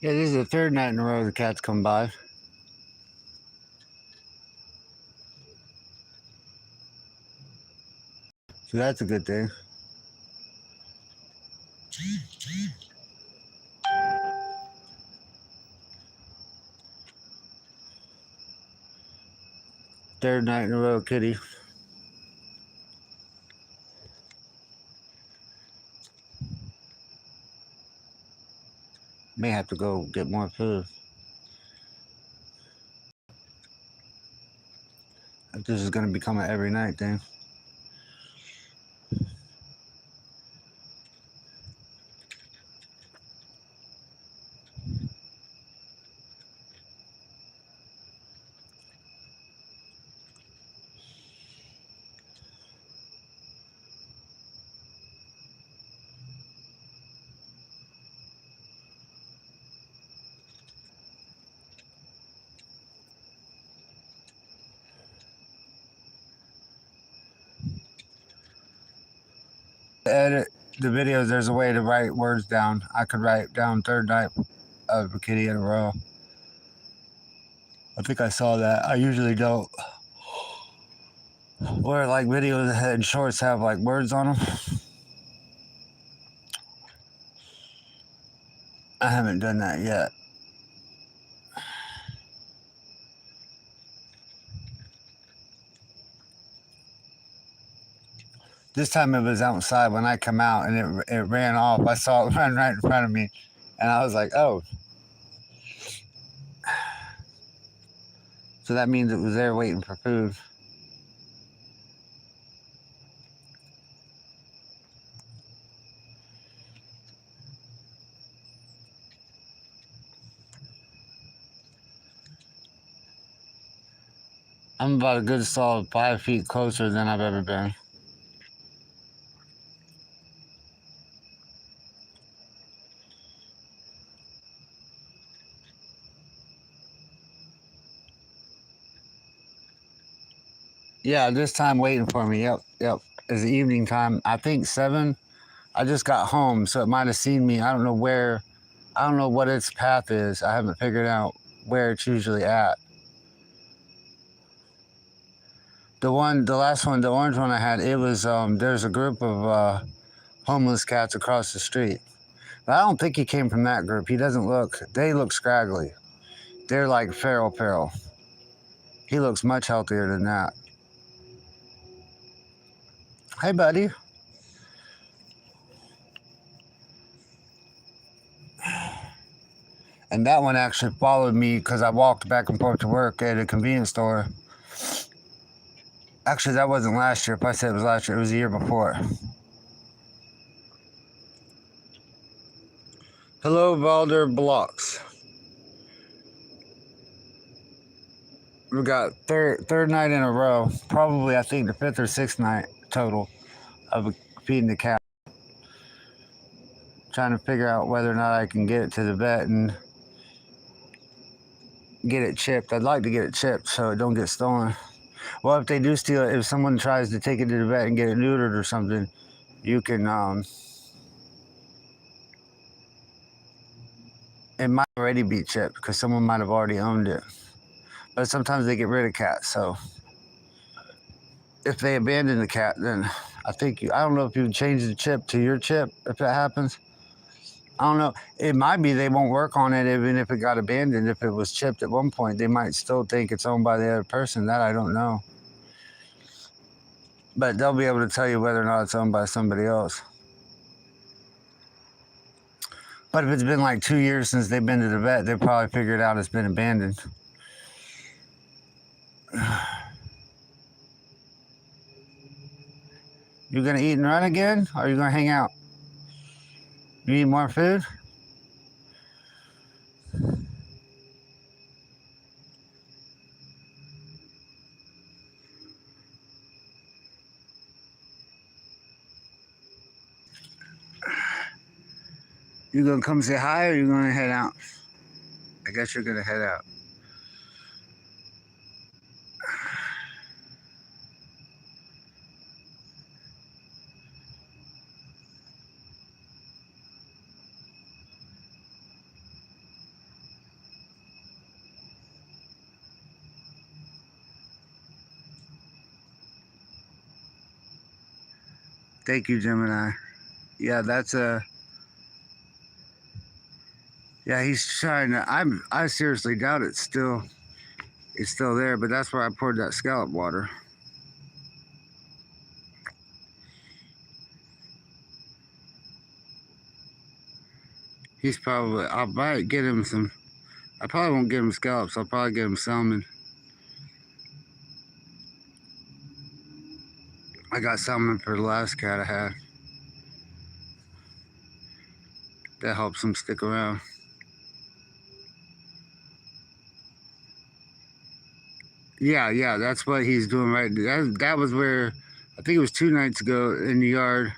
Yeah, this is the third night in a row the cats come by. So that's a good thing. Third night in a row, kitty. May have to go get more food. If this is going to become an every night thing. Edit the videos, there's a way to write words down. I could write down third night of a kitty in a row. I think I saw that. I usually don't. Where like videos and shorts have like words on them. I haven't done that yet. This time it was outside when I come out and it ran off. I saw it run right in front of me, and I was like, oh. So that means it was there waiting for food. I'm about a good solid 5 feet closer than I've ever been. Yeah, this time waiting for me. Yep, yep. It's evening time. I think 7. I just got home, so it might have seen me. I don't know where. I don't know what its path is. I haven't figured out where it's usually at. The last one, the orange one I had, it was there's a group of homeless cats across the street. But I don't think he came from that group. He doesn't look. They look scraggly. They're like feral. He looks much healthier than that. Hey, buddy. And that one actually followed me because I walked back and forth to work at a convenience store. Actually, that wasn't last year. If I said it was last year, it was the year before. Hello, Valder Blocks. We got third night in a row. Probably, I think the fifth or sixth night total of feeding the cat. Trying to figure out whether or not I can get it to the vet and get it chipped. I'd like to get it chipped so it don't get stolen. Well, if they do steal it, if someone tries to take it to the vet and get it neutered or something, you can. It might already be chipped because someone might have already owned it. But sometimes they get rid of cats, so if they abandon the cat, then I think I don't know if you change the chip to your chip if that happens. I don't know. It might be they won't work on it even if it got abandoned. If it was chipped at one point, they might still think it's owned by the other person. That I don't know. But they'll be able to tell you whether or not it's owned by somebody else. But if it's been like 2 years since they've been to the vet, they probably figured out it's been abandoned. You gonna eat and run again? Or are you gonna hang out? You need more food? You gonna come say hi or you gonna head out? I guess you're gonna head out. Thank you, Gemini. Yeah, that's a. Yeah, he's trying to. I seriously doubt it's still there, but that's where I poured that scallop water. He's probably. I might get him some. I probably won't get him scallops. I'll probably get him salmon. I got salmon for the last cat I had. That helps him stick around. Yeah, that's what he's doing right. That was where I think it was 2 nights ago in the yard.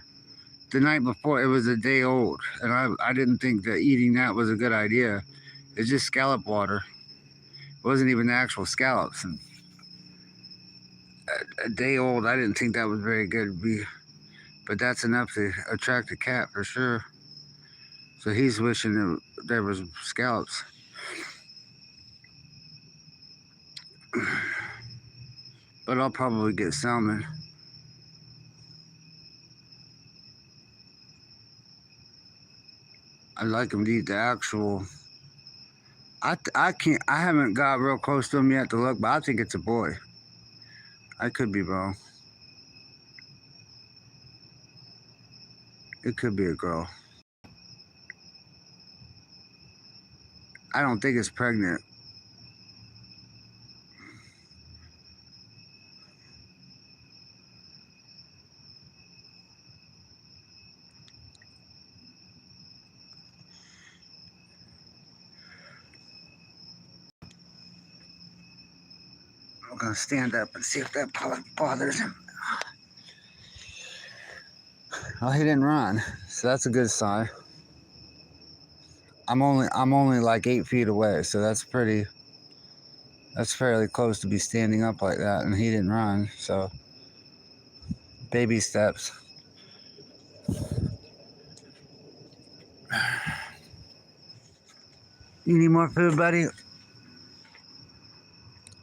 The night before, it was a day old, and I didn't think that eating that was a good idea. It's just scallop water. It wasn't even the actual scallops. And a day old, I didn't think that was very good. But that's enough to attract a cat for sure. So he's wishing that there was scallops. But I'll probably get salmon. I'd like him to eat the actual. I can't. I haven't got real close to him yet to look, but I think it's a boy. I could be wrong. It could be a girl. I don't think it's pregnant. I'm gonna stand up and see if that bothers him. Oh, he didn't run, so that's a good sign. I'm only like 8 feet away, so that's pretty. That's fairly close to be standing up like that, and he didn't run. So baby steps. You need more food, buddy?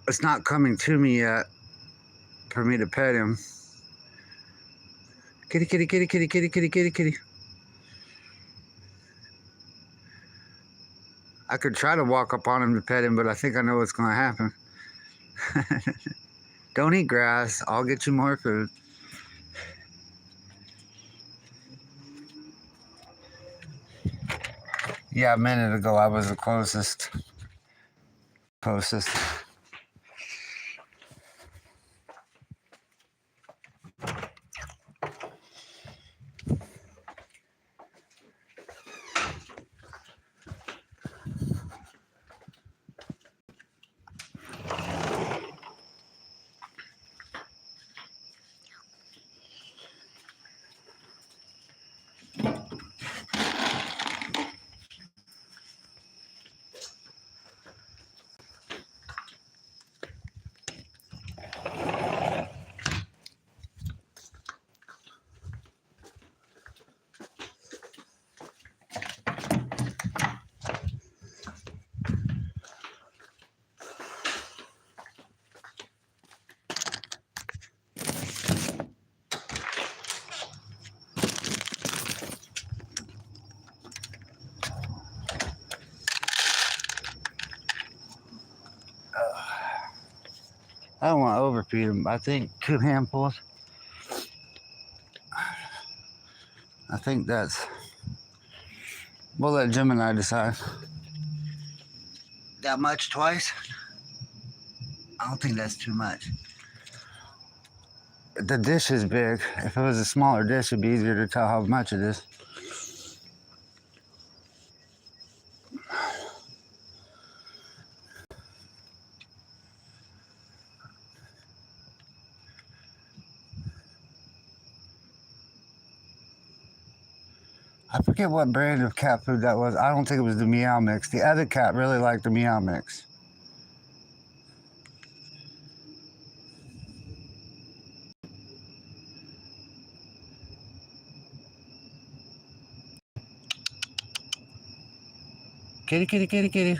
It's not coming to me yet for me to pet him. Kitty, kitty, kitty, kitty, kitty, kitty, kitty, kitty. I could try to walk up on him to pet him, but I think I know what's going to happen. Don't eat grass. I'll get you more food. Yeah, a minute ago I was the closest. Closest. I don't want to overfeed him. I think 2 handfuls. I think that's. We'll let Gemini decide. That much twice? I don't think that's too much. The dish is big. If it was a smaller dish, it'd be easier to tell how much it is. I forget what brand of cat food that was. I don't think it was the Meow Mix. The other cat really liked the Meow Mix. Kitty, kitty, kitty, kitty.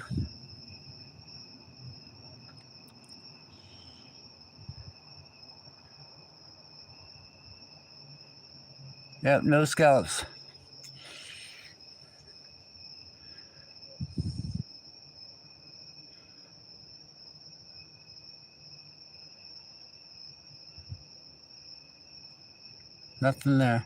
Yep, no scallops. Nothing there.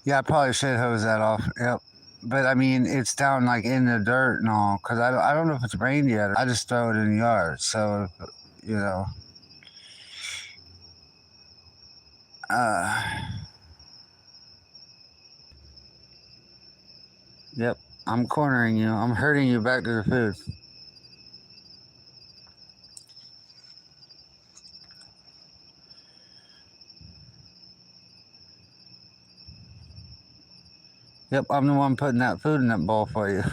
Yeah, I probably should hose that off. Yep. But I mean, it's down like in the dirt and all, because I don't know if it's rained yet. I just throw it in the yard. So, you know. Yep. I'm cornering you. I'm herding you back to the food. Yep, I'm the one putting that food in that bowl for you.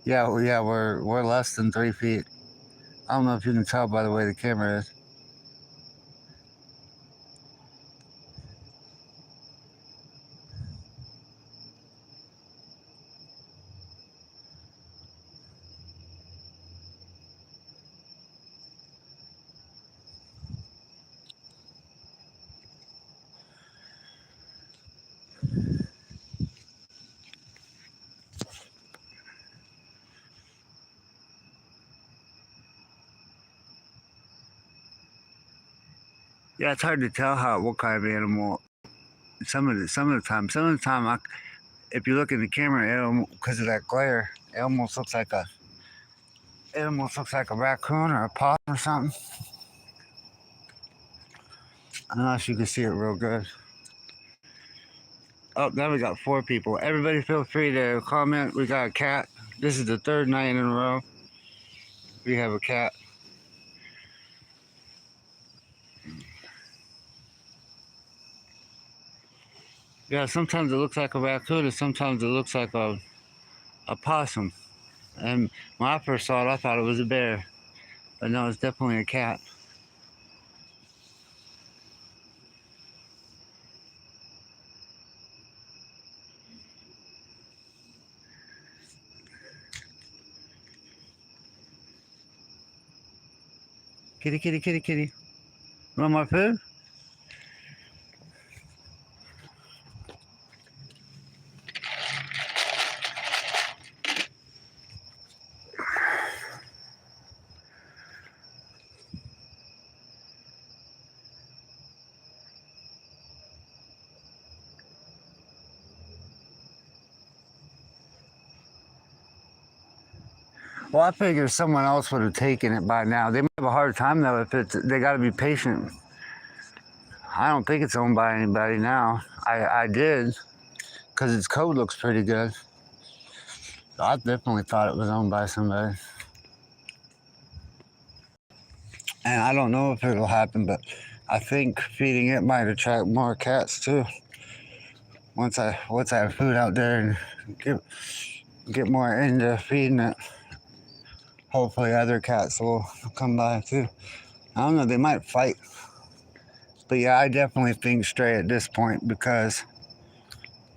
Yeah, we're less than 3 feet. I don't know if you can tell by the way the camera is. Yeah, it's hard to tell what kind of animal. Some of the time, if you look in the camera, because of that glare, it almost looks like a raccoon or a possum or something. Unless you can see it real good. Oh, now we got 4 people. Everybody feel free to comment. We got a cat. This is the 3rd night in a row. We have a cat. Yeah, sometimes it looks like a raccoon and sometimes it looks like a possum. And when I first saw it, I thought it was a bear. But no, it's definitely a cat. Kitty, kitty, kitty, kitty. Want more food? Well, I figure someone else would have taken it by now. They might have a hard time though if they got to be patient. I don't think it's owned by anybody now. I did because its code looks pretty good. So I definitely thought it was owned by somebody. And I don't know if it'll happen, but I think feeding it might attract more cats too. Once I have food out there and get more into feeding it, hopefully other cats will come by too. I don't know, they might fight. But yeah, I definitely think stray at this point because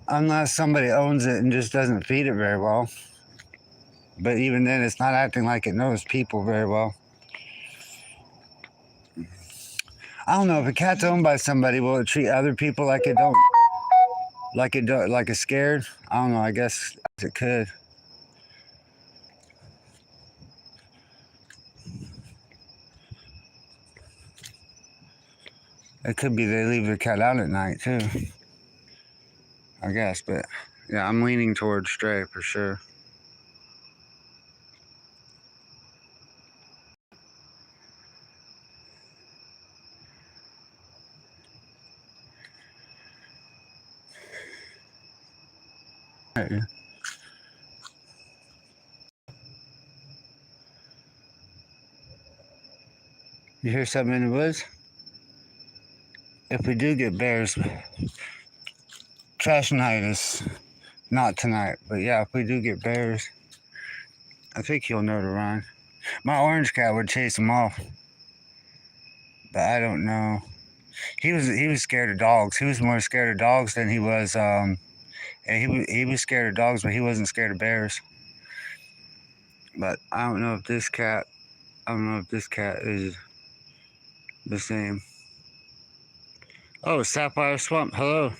unless somebody owns it and just doesn't feed it very well. But even then, it's not acting like it knows people very well. I don't know if a cat's owned by somebody, will it treat other people like it's scared? I don't know. I guess it could. It could be they leave the cat out at night too. I guess, but yeah, I'm leaning towards stray for sure. You hear something in the woods? If we do get bears, trash night is not tonight. But yeah, if we do get bears, I think he'll know to run. My orange cat would chase him off, but I don't know. He was scared of dogs. He was more scared of dogs than he was. He was scared of dogs, but he wasn't scared of bears. But I don't know if this cat. I don't know if this cat is the same. Oh, Sapphire Swamp. Hello,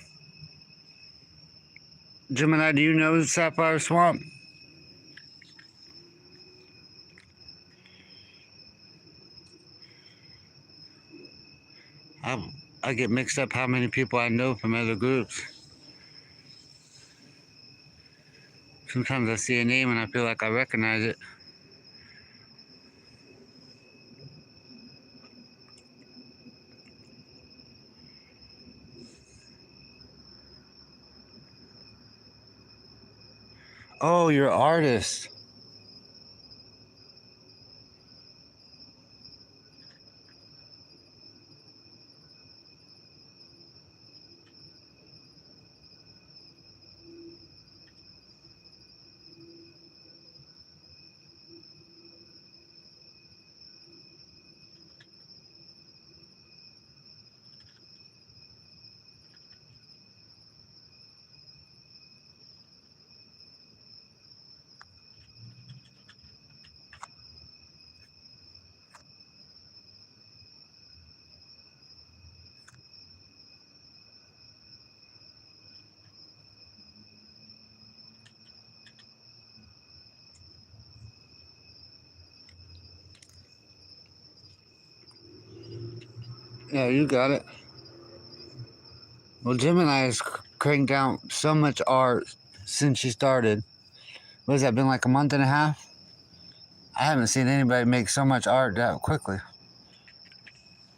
Gemini. Do you know Sapphire Swamp? I get mixed up how many people I know from other groups. Sometimes I see a name and I feel like I recognize it. Oh, you're an artist. Yeah, you got it. Well, Gemini has cranked out so much art since she started. What has that been, like a month and a half? I haven't seen anybody make so much art that quickly.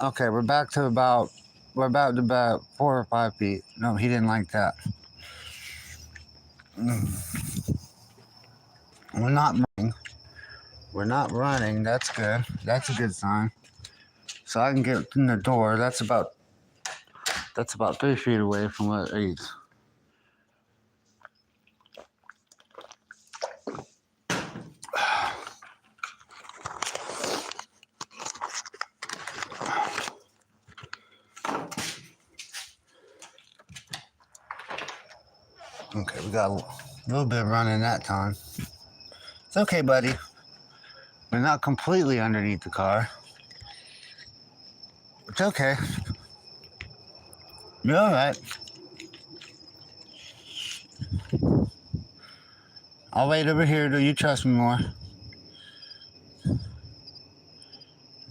Okay, we're about to about 4 or 5 feet. No, he didn't like that. We're not running. We're not running. That's good. That's a good sign. So I can get in the door. That's about 3 feet away from what it eats. Okay, we got a little bit of running that time. It's okay, buddy. We're not completely underneath the car. It's okay. You're all right. I'll wait over here till you trust me more.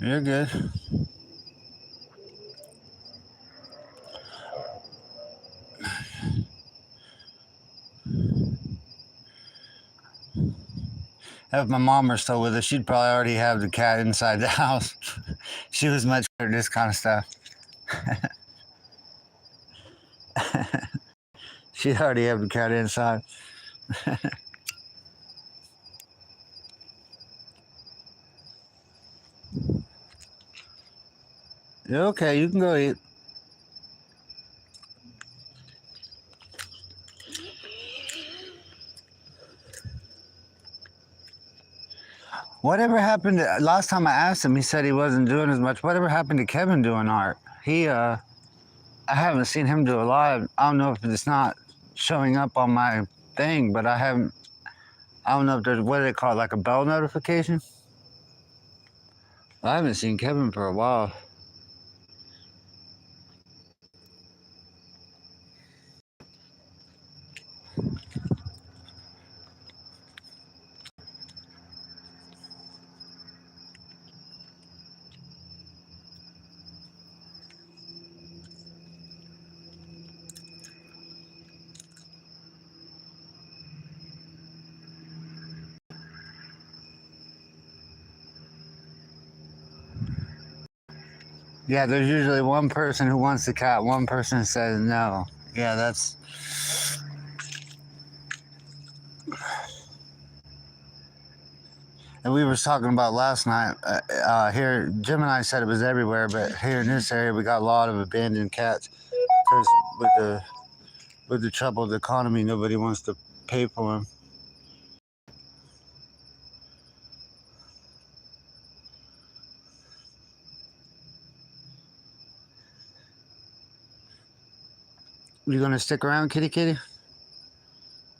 You're good. If my mom were still with us, she'd probably already have the cat inside the house. She was much better at this kind of stuff. She'd already have the cat inside. You're okay. You can go eat. Whatever happened to, last time I asked him, he said he wasn't doing as much. Whatever happened to Kevin doing art? I haven't seen him do a lot. I don't know if it's not showing up on my thing, but I don't know if there's, what do they call it, like a bell notification? I haven't seen Kevin for a while. Yeah, there's usually one person who wants the cat, one person says no. Yeah, that's. And we were talking about last night. Here, Jim and I said it was everywhere, but here in this area, we got a lot of abandoned cats because with the troubled economy, nobody wants to pay for them. You gonna stick around, kitty, kitty?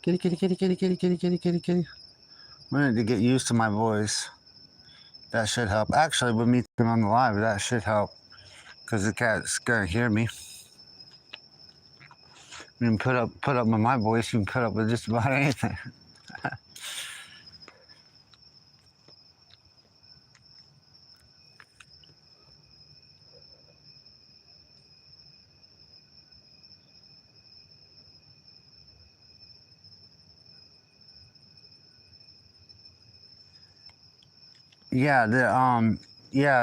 Kitty, kitty, kitty, kitty, kitty, kitty, kitty, kitty, kitty. We need to get used to my voice. That should help. Actually, with me on the live, that should help because the cat's gonna hear me. You can put up with my voice. You can put up with just about anything. Yeah,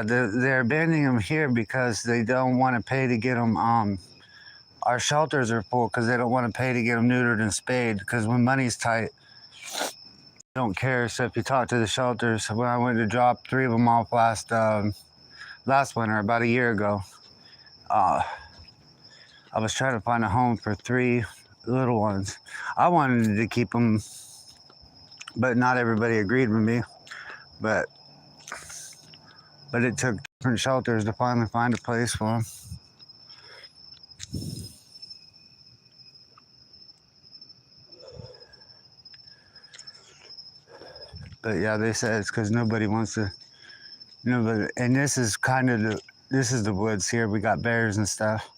they're abandoning them here because they don't want to pay to get them. Our shelters are full because they don't want to pay to get them neutered and spayed because when money's tight, they don't care. So if you talk to the shelters, when I went to drop 3 of them off last winter, about a year ago, uh, I was trying to find a home for 3 little ones. I wanted to keep them, but not everybody agreed with me. But it took different shelters to finally find a place for them. But yeah, they said it's because nobody wants to. Nobody, and this is kind of this is the woods here. We got bears and stuff.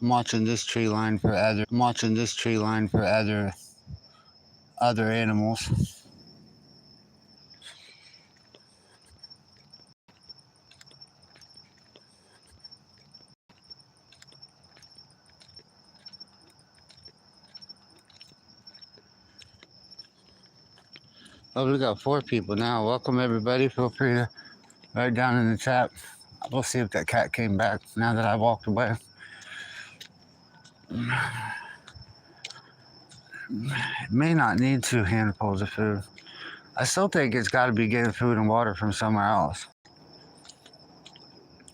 I'm watching this tree line for other. I'm watching this tree line for other animals. Oh, we got 4 people now. Welcome everybody. Feel free to write down in the chat. We'll see if that cat came back now that I walked away. It may not need 2 handfuls of food. I still think it's got to be getting food and water from somewhere else.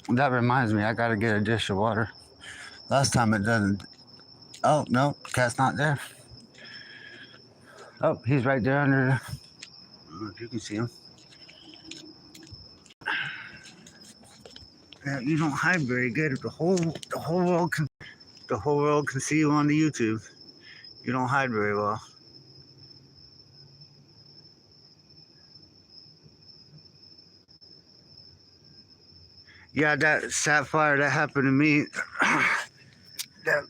That reminds me, I got to get a dish of water. Last time it doesn't. Oh, no, cat's not there. Oh, he's right there under. I don't know if you can see him. Yeah, you don't hide very good. The whole world can see you on the YouTube. You don't hide very well. Yeah, that sapphire that happened to me. that,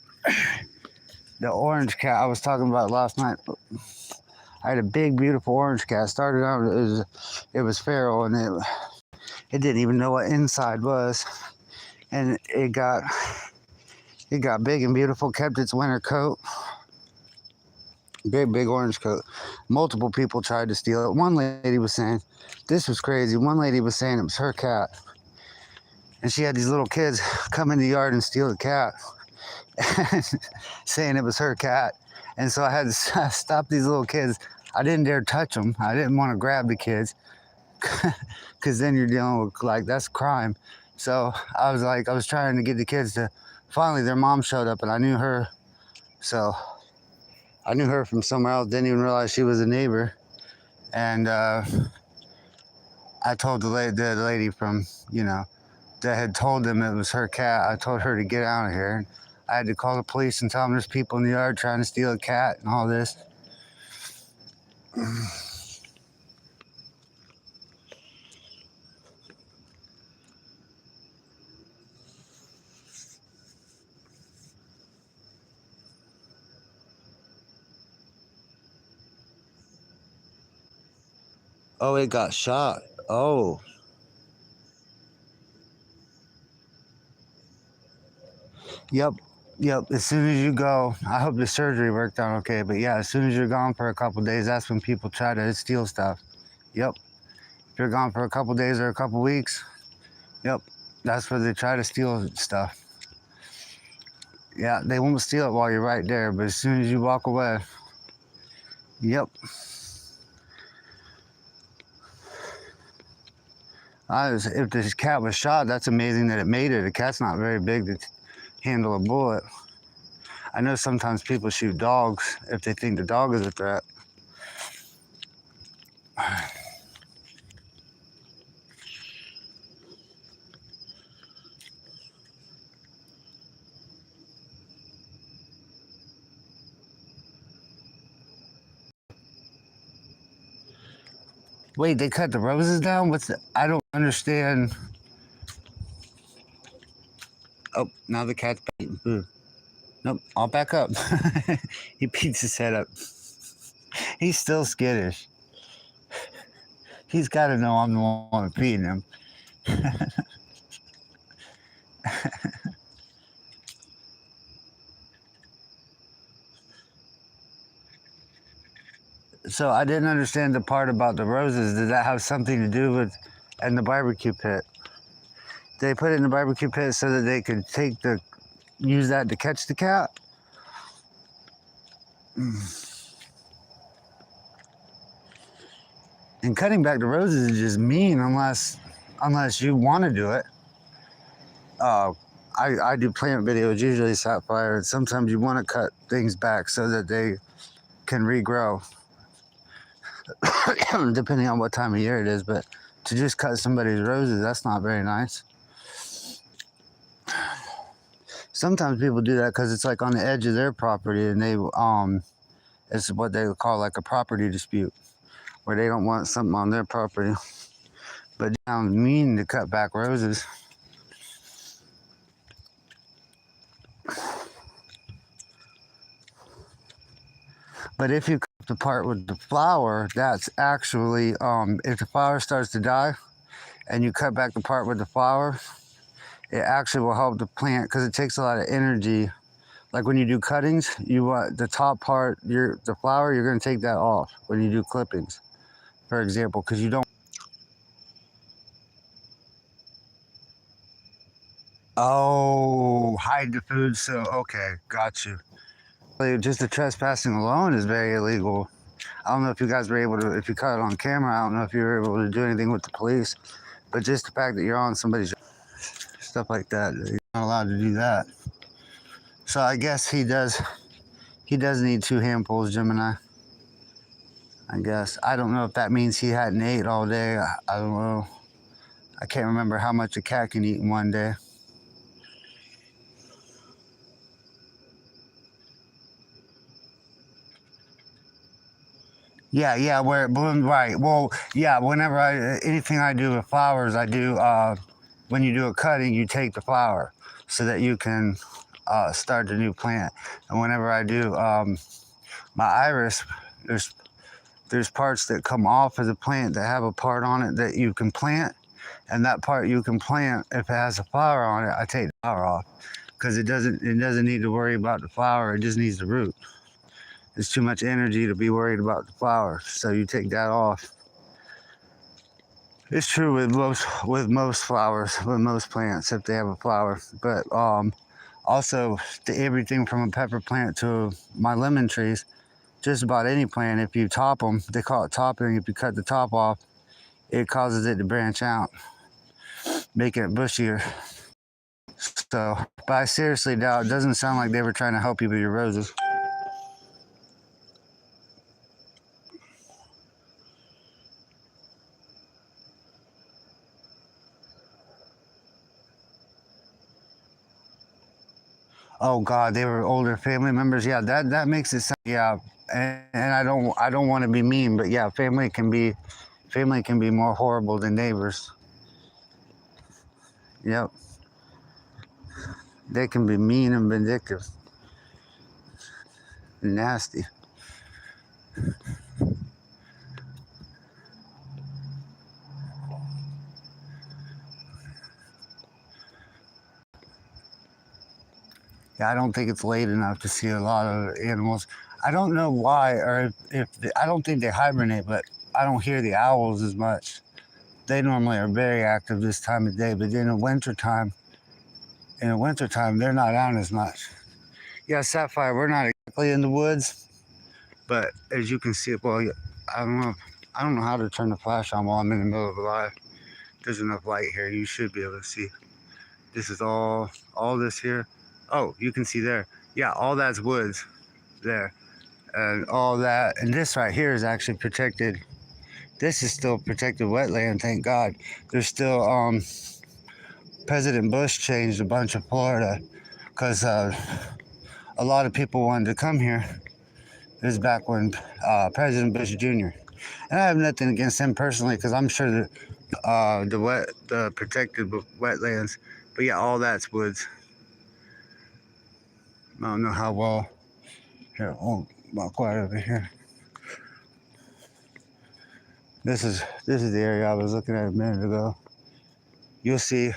the orange cat I was talking about last night. I had a big, beautiful orange cat. Started out it was feral, and it didn't even know what inside was, and it got big and beautiful. Kept its winter coat. Big orange coat. Multiple people tried to steal it. One lady was saying, this was crazy. One lady was saying it was her cat. And she had these little kids come in the yard and steal the cat. Saying it was her cat. And so I had to stop these little kids. I didn't dare touch them. I didn't want to grab the kids. Because then you're dealing with, like, that's crime. So I was trying to get the kids to, finally their mom showed up and I knew her. So I knew her from somewhere else, didn't even realize she was a neighbor. And I told the lady from, that had told them it was her cat, I told her to get out of here. And I had to call the police and tell them there's people in the yard trying to steal a cat and all this. Oh, it got shot. Oh. Yep. Yep, as soon as you go, I hope the surgery worked out okay, but yeah, as soon as you're gone for a couple days, that's when people try to steal stuff. Yep, if you're gone for a couple days or a couple weeks, yep, that's where they try to steal stuff. Yeah, they won't steal it while you're right there, but as soon as you walk away, yep. If this cat was shot, that's amazing that it made it. A cat's not very big to handle a bullet. I know sometimes people shoot dogs if they think the dog is a threat. Wait, they cut the roses down? I don't understand. Oh, now the cat's biting. Ooh. Nope, I'll back up. He beats his head up. He's still skittish. He's got to know I'm the one feeding him. So I didn't understand the part about the roses. Did that have something to do with and the barbecue pit? They put it in the barbecue pit so that they could use that to catch the cat? And cutting back the roses is just mean unless you want to do it. Uh, I do plant videos, usually Sapphire, and sometimes you want to cut things back so that they can regrow, depending on what time of year it is. But to just cut somebody's roses, that's not very nice. Sometimes people do that because it's like on the edge of their property, and it's what they would call like a property dispute, where they don't want something on their property. But it sounds mean to cut back roses. But if you cut the part with the flower, that's actually, if the flower starts to die and you cut back the part with the flower, it actually will help the plant because it takes a lot of energy. Like when you do cuttings, you want the top part, the flower, you're going to take that off when you do clippings, for example, because you don't. Oh, hide the food. So, okay, got you. Just the trespassing alone is very illegal. I don't know if you guys were able to, if you caught it on camera, I don't know if you were able to do anything with the police, but just the fact that you're on somebody's stuff like that, you're not allowed to do that. So I guess he does need two handfuls, Gemini. I guess. I don't know if that means he hadn't ate all day. I don't know. I can't remember how much a cat can eat in one day. Yeah, yeah, where it bloomed, right. Well, yeah, whenever anything I do with flowers, I do, when you do a cutting, you take the flower so that you can start the new plant. And whenever I do my iris, there's parts that come off of the plant that have a part on it that you can plant. And that part you can plant, if it has a flower on it, I take the flower off because it doesn't need to worry about the flower. It just needs the root. It's too much energy to be worried about the flower, so you take that off. It's true with most flowers, with most plants, if they have a flower. But also, everything from a pepper plant to my lemon trees, just about any plant, if you top them, they call it topping. If you cut the top off, it causes it to branch out, making it bushier. So, but I seriously doubt, it doesn't sound like they were trying to help you with your roses. Oh God, they were older family members. Yeah, that makes it sound, yeah. And I don't want to be mean, but yeah, family can be more horrible than neighbors. Yep, they can be mean and vindictive, and nasty. Yeah, I don't think it's late enough to see a lot of animals. I don't know why, or if I don't think they hibernate, but I don't hear the owls as much. They normally are very active this time of day, but in the wintertime, they're not out as much. Yeah, Sapphire, we're not exactly in the woods, but as you can see, well, I don't know, I don't know how to turn the flash on while I'm in the middle of a live. There's enough light here, you should be able to see. This is all this here. Oh, you can see there. Yeah, all that's woods there. And all that, and this right here is actually protected. This is still protected wetland, thank God. There's still, President Bush changed a bunch of Florida because a lot of people wanted to come here. This is back when President Bush Jr. And I have nothing against him personally because I'm sure that the protected wetlands, but yeah, all that's woods. I don't know how well. Here, oh, walk right over here. This is the area I was looking at a minute ago. You'll see.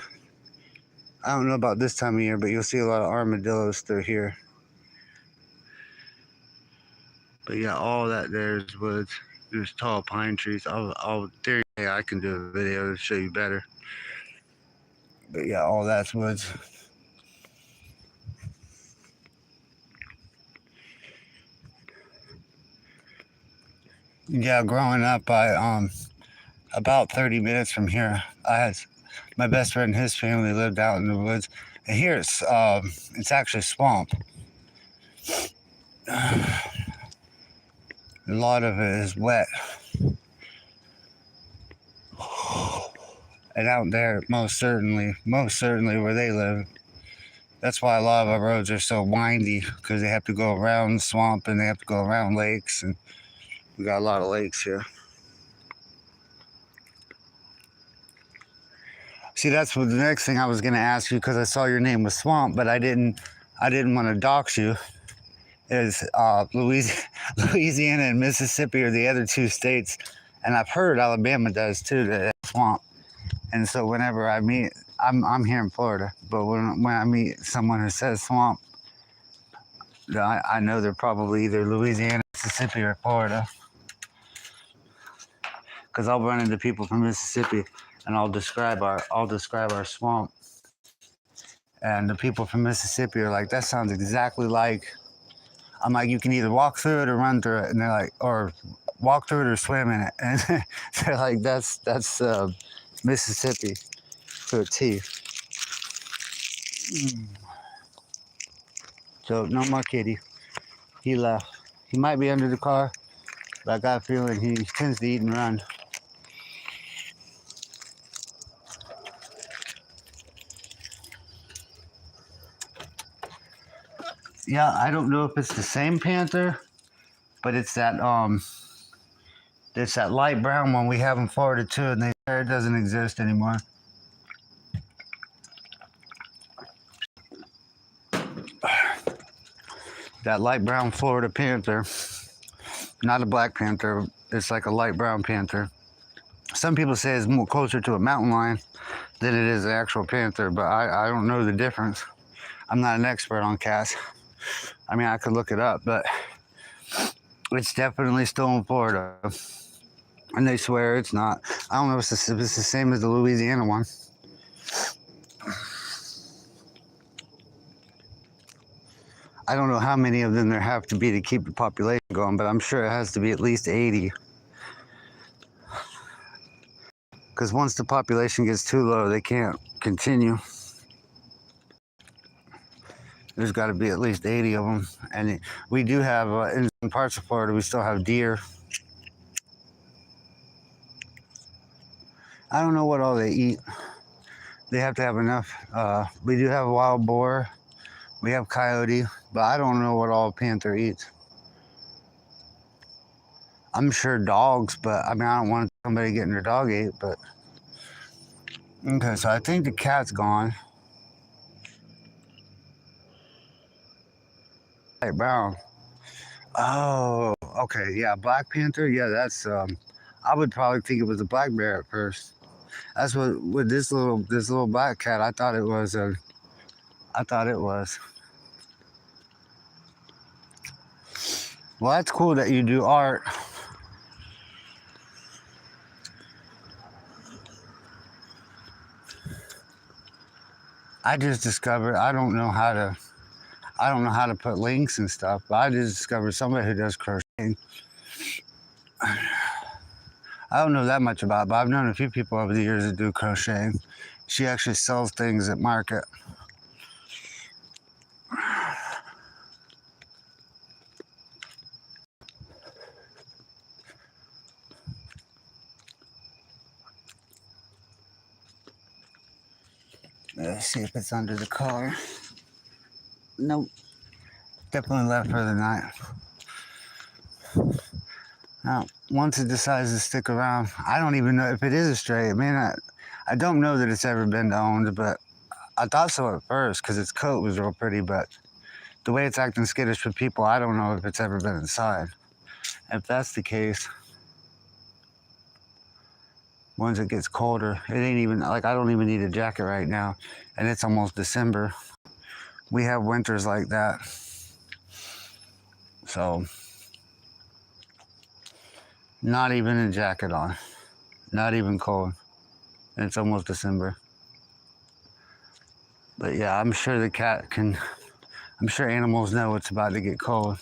I don't know about this time of year, but you'll see a lot of armadillos through here. But yeah, all that there is woods. There's tall pine trees. There I can do a video to show you better. But yeah, all that's woods. Yeah, growing up, I about 30 minutes from here, I had my best friend and his family lived out in the woods, and here it's actually swamp. A lot of it is wet, and out there, most certainly where they live. That's why a lot of our roads are so windy because they have to go around the swamp and they have to go around lakes, and we got a lot of lakes here. See, that's what the next thing I was going to ask you because I saw your name was Swamp, but I didn't want to dox you. Is Louisiana and Mississippi are the other two states, and I've heard Alabama does too, that swamp. And so whenever I meet, I'm here in Florida, but when I meet someone who says swamp, I know they're probably either Louisiana, Mississippi, or Florida. Because I'll run into people from Mississippi, and I'll describe our swamp, and the people from Mississippi are like, that sounds exactly like. I'm like, you can either walk through it or run through it, and they're like, or walk through it or swim in it, and they're like, that's Mississippi to a T. So no more kitty. He left. He might be under the car, but I got a feeling he tends to eat and run. Yeah, I don't know if it's the same panther, but it's that light brown one we have in Florida too, and they say it doesn't exist anymore. That light brown Florida panther, not a black panther, it's like a light brown panther. Some people say it's more closer to a mountain lion than it is an actual panther, but I don't know the difference. I'm not an expert on cats. I mean, I could look it up, but it's definitely still in Florida. And they swear it's not. I don't know if it's the same as the Louisiana one. I don't know how many of them there have to be to keep the population going, but I'm sure it has to be at least 80. Because once the population gets too low, they can't continue. There's got to be at least 80 of them. And we do have, in parts of Florida, we still have deer. I don't know what all they eat. They have to have enough. We do have wild boar. We have coyote, but I don't know what all panther eats. I'm sure dogs, but I mean, I don't want somebody getting their dog ate, but. Okay, so I think the cat's gone. Light brown. Oh, okay, yeah, Black Panther. Yeah, that's. I would probably think it was a black bear at first. That's what with this little black cat. I thought it was. Well, that's cool that you do art. I just discovered I don't know how to put links and stuff, but I just discovered somebody who does crocheting. I don't know that much about it, but I've known a few people over the years that do crocheting. She actually sells things at market. Let's see if it's under the car. Nope. Definitely left for the night. Now, once it decides to stick around, I don't even know if it is a stray. It may not. I don't know that it's ever been owned, but I thought so at first because its coat was real pretty, but the way it's acting skittish with people, I don't know if it's ever been inside. If that's the case, once it gets colder, it ain't even, like, I don't even need a jacket right now, and it's almost December. We have winters like that. So, not even a jacket on. Not even cold. And it's almost December. But yeah, I'm sure the cat can, I'm sure animals know it's about to get cold.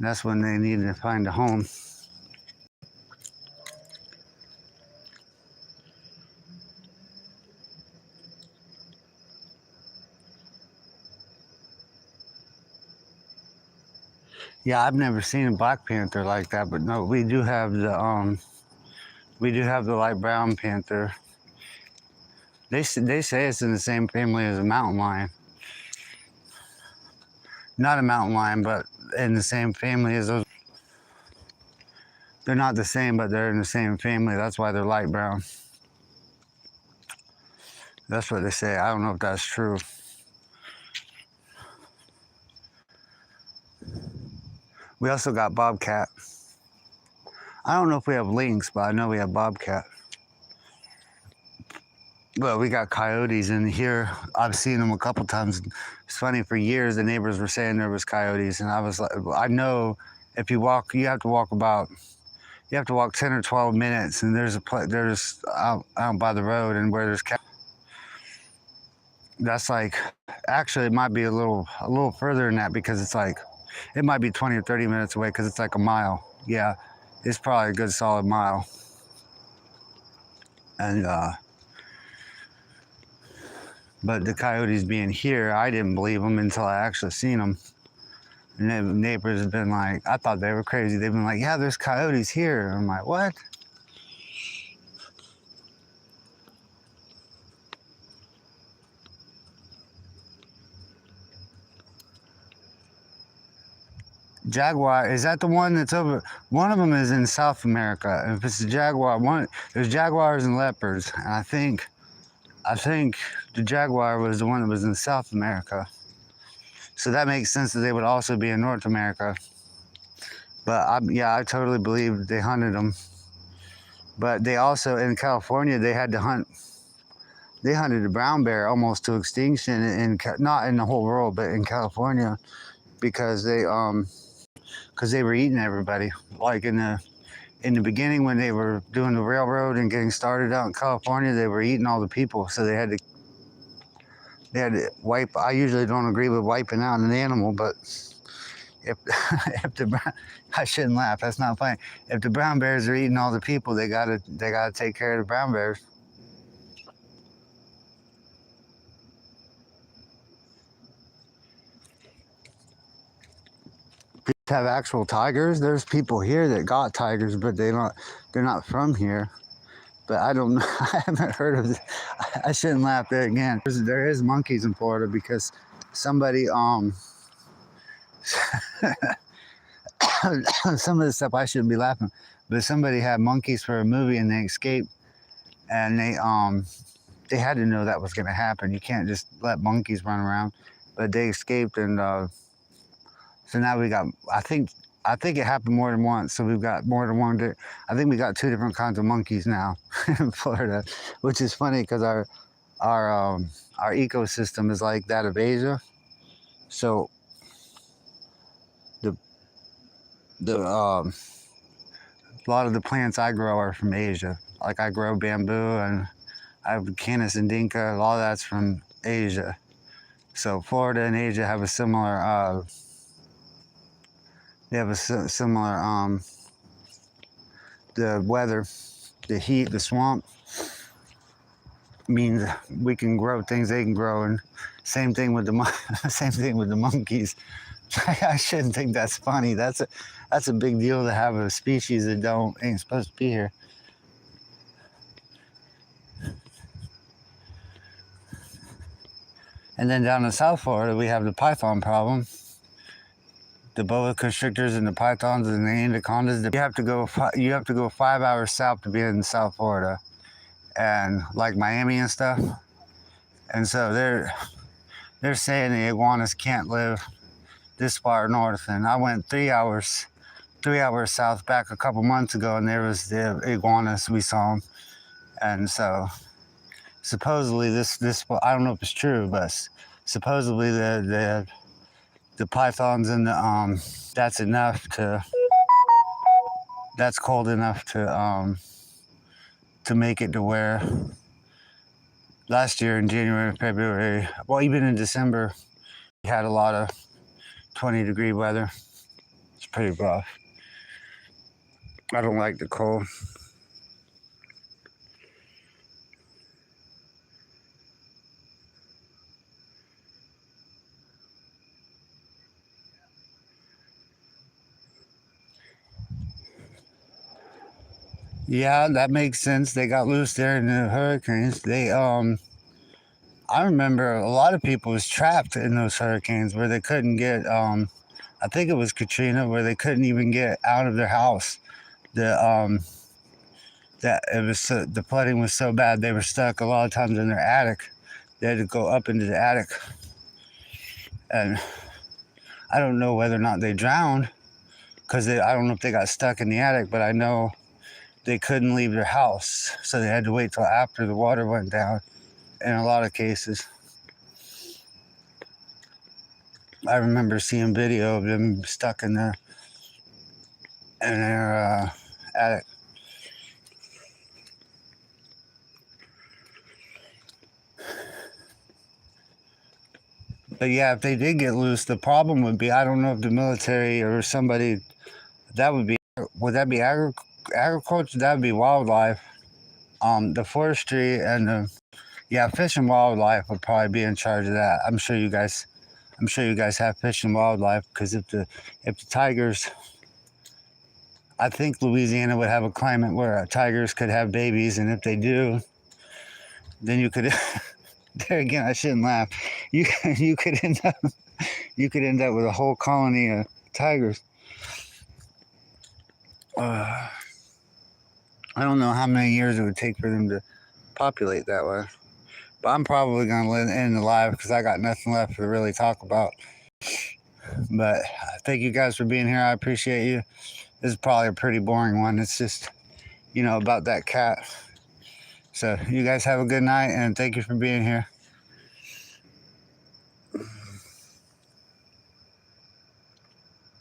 That's when they need to find a home. Yeah, I've never seen a black panther like that, but no, we do have the light brown panther. They say it's in the same family as a mountain lion. Not a mountain lion, but in the same family as those. They're not the same, but they're in the same family. That's why they're light brown. That's what they say. I don't know if that's true. We also got bobcat. I don't know if we have lynx, but I know we have bobcat. Well, we got coyotes in here. I've seen them a couple times. It's funny, for years the neighbors were saying there was coyotes, and I was like, I know if you walk, you have to walk 10 or 12 minutes, and there's out by the road, and where there's cows. That's like, actually it might be a little further than that, because it's like, it might be 20 or 30 minutes away, because it's like a mile. Yeah, it's probably a good solid mile. And but the coyotes being here, I didn't believe them until I actually seen them. And the neighbors have been like, I thought they were crazy. They've been like, yeah, there's coyotes here. I'm like, what? Jaguar, is that the one that's over? One of them is in South America. If it's a jaguar, there's jaguars and leopards. And I think the jaguar was the one that was in South America. So that makes sense that they would also be in North America. But I totally believe they hunted them. But they also, in California, they had to hunt. They hunted the brown bear almost to extinction not in the whole world, but in California, because they were eating everybody. Like in the beginning, when they were doing the railroad and getting started out in California, they were eating all the people. So they had to wipe. I usually don't agree with wiping out an animal, but if I shouldn't laugh. That's not funny. If the brown bears are eating all the people, they gotta take care of the brown bears. Have actual tigers. There's people here that got tigers, but they're not from here. But I don't know. I haven't heard of it. I shouldn't laugh there again. There is monkeys in Florida, because somebody some of the stuff I shouldn't be laughing, but somebody had monkeys for a movie and they escaped, and they had to know that was going to happen. You can't just let monkeys run around, but they escaped, and so now we got, I think it happened more than once. So we've got more than one. I think we got 2 different kinds of monkeys now in Florida, which is funny because our ecosystem is like that of Asia. So a lot of the plants I grow are from Asia. Like I grow bamboo and I have Canis indica. A lot of that's from Asia. So Florida and Asia have a similar. They have a similar. The weather, the heat, the swamp means we can grow things they can grow, and same thing with the same thing with the monkeys. I shouldn't think that's funny. That's a big deal to have a species that ain't supposed to be here. And then down in South Florida, we have the python problem. The boa constrictors and the pythons and the anacondas. You have to go 5 hours south to be in South Florida, and like Miami and stuff. And so they're saying the iguanas can't live this far north. And I went 3 hours south back a couple months ago, and there was the iguanas. We saw them, and so supposedly this I don't know if it's true, but supposedly the pythons and the that's cold enough to make it to where last year in January, February, well, even in December, we had a lot of 20-degree weather. It's pretty rough. I don't like the cold. Yeah, that makes sense. They got loose there in the hurricanes. I remember a lot of people was trapped in those hurricanes where they couldn't get. I think it was Katrina, where they couldn't even get out of their house. The the flooding was so bad they were stuck a lot of times in their attic. They had to go up into the attic, and I don't know whether or not they drowned because I don't know if they got stuck in the attic, but I know they couldn't leave their house, so they had to wait till after the water went down. In a lot of cases, I remember seeing video of them stuck in their attic. But yeah, if they did get loose, the problem would be, I don't know if the military or somebody, would that be agriculture? That would be wildlife. The forestry and fish and wildlife would probably be in charge of that. I'm sure you guys have fish and wildlife, because if the tigers, I think Louisiana would have a climate where tigers could have babies, and if they do, then you could. There again, I shouldn't laugh. You could end up with a whole colony of tigers. I don't know how many years it would take for them to populate that way, but I'm probably gonna end alive because I got nothing left to really talk about. But thank you guys for being here. I appreciate you. This is probably a pretty boring one. It's just, about that cat. So you guys have a good night, and thank you for being here.